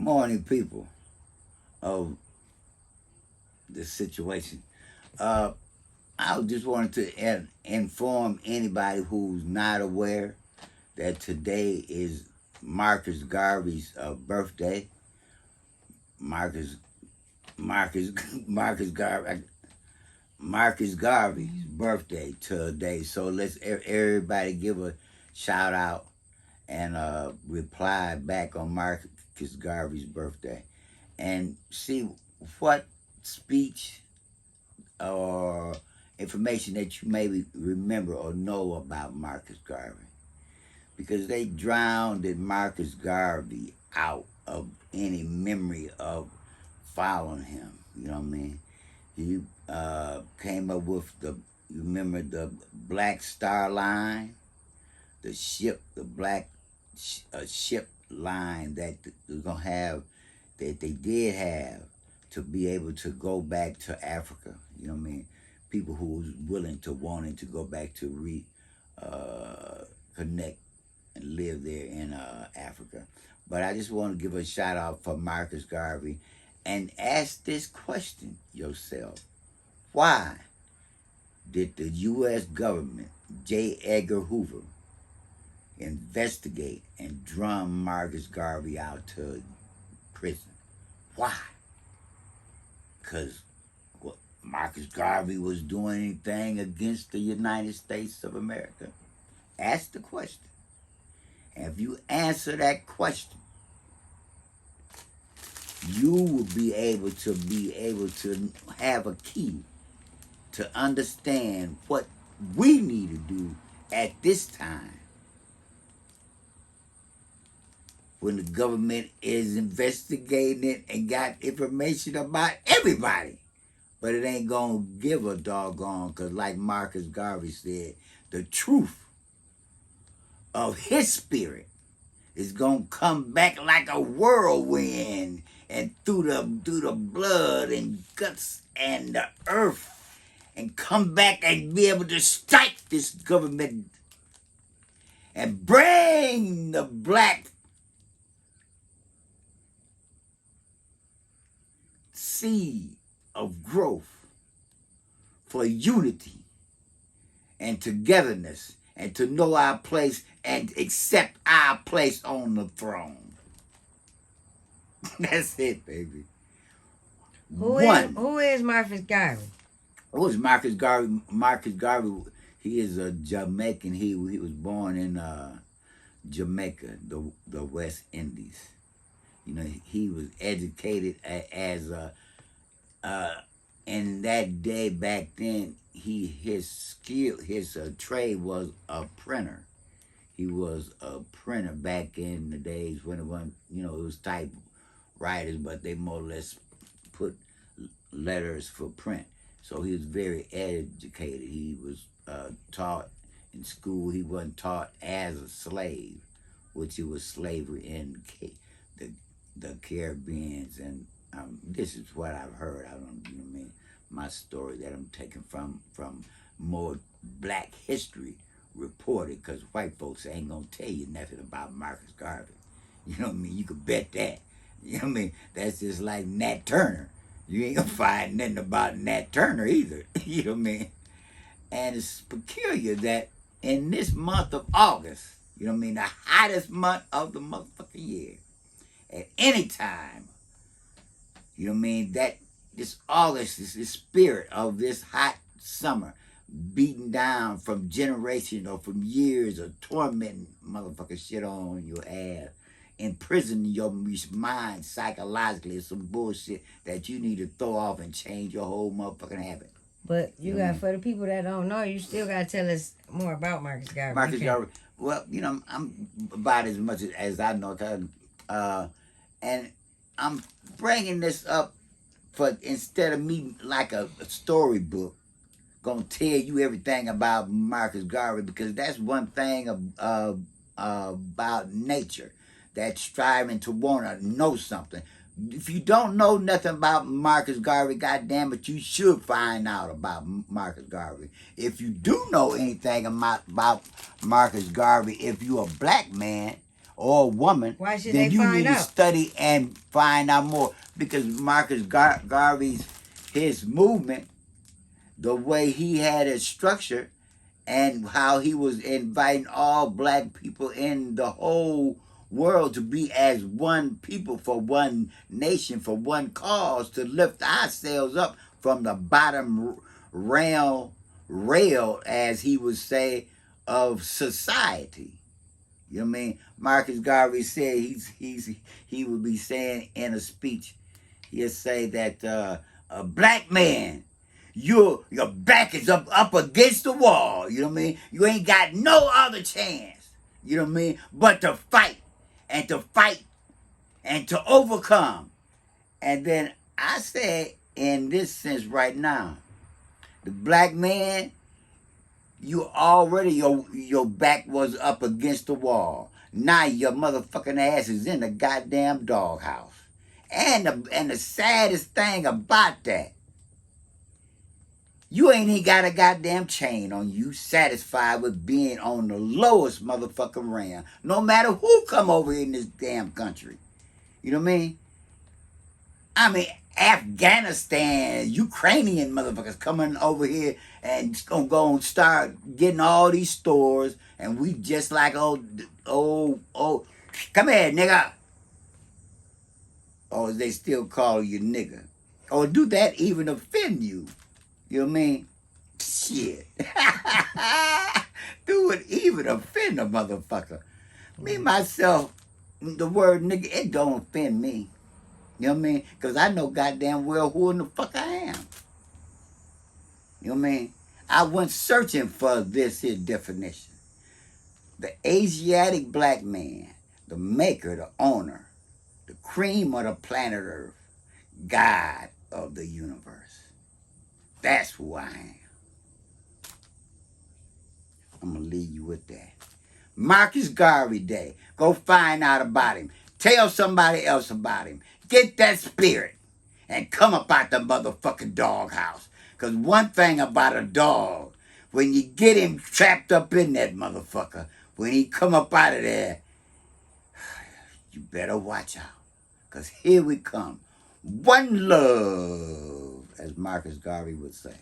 morning, people of the situation. Uh, I just wanted to inform anybody who's not aware that today is Marcus Garvey's birthday. Marcus Marcus Marcus Garvey Marcus Garvey's birthday today. So let's everybody give a shout out and reply back on Marcus Garvey's birthday, and see what speech or information that you maybe remember or know about Marcus Garvey, because they drowned Marcus Garvey out of any memory of following him. You know what I mean? He came up with you remember the Black Star Line, the ship, the black ship line that they're gonna have, that they did have, to be able to go back to Africa. You know what I mean? People who was willing to wanting to go back to connect and live there in Africa. But I just want to give a shout out for Marcus Garvey and ask this question yourself: why did the U.S. government, J. Edgar Hoover, investigate and drum Marcus Garvey out to prison? Why? Because Marcus Garvey was doing anything against the United States of America? Ask the question. And if you answer that question, you will be able to have a key to understand what we need to do at this time, when the government is investigating it and got information about everybody. But it ain't gonna give a doggone, because like Marcus Garvey said, the truth of his spirit is gonna come back like a whirlwind, and through the blood and guts and the earth, and come back and be able to strike this government and bring the black seed of growth for unity and togetherness, and to know our place and accept our place on the throne. That's it, baby. Who is Marcus Garvey? Who is Marcus Garvey? Marcus Garvey, he is a Jamaican. He was born in Jamaica, the West Indies. You know, he was educated as a in that day back then. His trade was a printer. He was a printer back in the days when it wasn't, it was typewriters, but they more or less put letters for print. So he was very educated. He was taught in school. He wasn't taught as a slave, which it was slavery in the Caribbeans. And this is what I've heard. I don't, you know what I mean? My story that I'm taking from more black history reported, because white folks ain't gonna tell you nothing about Marcus Garvey. You know what I mean? You could bet that. You know what I mean? That's just like Nat Turner. You ain't gonna find nothing about Nat Turner either. You know what I mean? And it's peculiar that in this month of August, you know what I mean, the hottest month of the motherfucking year, at any time, you know what I mean, that this August is the spirit of this hot summer, beaten down from generations or from years of tormenting motherfucking shit on your ass, imprisoning your mind psychologically. Some bullshit that you need to throw off and change your whole motherfucking habit. But you got, for the people that don't know, you still got to tell us more about Marcus Garvey. Marcus Garvey. Well, I'm about as much as I know, and I'm bringing this up for, instead of me like a storybook, gonna tell you everything about Marcus Garvey, because that's one thing about nature, that's striving to want to know something. If you don't know nothing about Marcus Garvey, goddamn it, you should find out about Marcus Garvey. If you do know anything about Marcus Garvey, if you're a black man or a woman, Why should then they you find need to out? study and find out more. Because Marcus Garvey's his movement, the way he had it structured, and how he was inviting all black people in the whole world to be as one people for one nation, for one cause, to lift ourselves up from the bottom rail, as he would say, of society. You know what I mean? Marcus Garvey said he would be saying in a speech, he'll say that a black man, your back is up against the wall. You know what I mean? You ain't got no other chance. You know what I mean? But to fight and to fight and to overcome. And then I say, in this sense right now, the black man, you already your back was up against the wall. Now your motherfucking ass is in the goddamn doghouse. And the saddest thing about that, you ain't even got a goddamn chain on you, satisfied with being on the lowest motherfucking ram. No matter who come over in this damn country. You know what I mean? I mean, Afghanistan, Ukrainian motherfuckers coming over here and it's gonna go and start getting all these stores, and we just like, oh, come here, nigga. Or they still call you nigga. Or do that even offend you? You know what I mean? Shit. Do it even offend a motherfucker? Me, myself, the word nigga, it don't offend me. You know what I mean? Because I know goddamn well who in the fuck I am. You know what I mean? I went searching for this here definition. The Asiatic black man, the maker, the owner, the cream of the planet Earth, God of the universe. That's who I am. I'm going to leave you with that. Marcus Garvey Day. Go find out about him. Tell somebody else about him. Get that spirit and come up out the motherfucking doghouse. Because one thing about a dog, when you get him trapped up in that motherfucker, when he come up out of there, you better watch out. Because here we come. One love, as Marcus Garvey would say.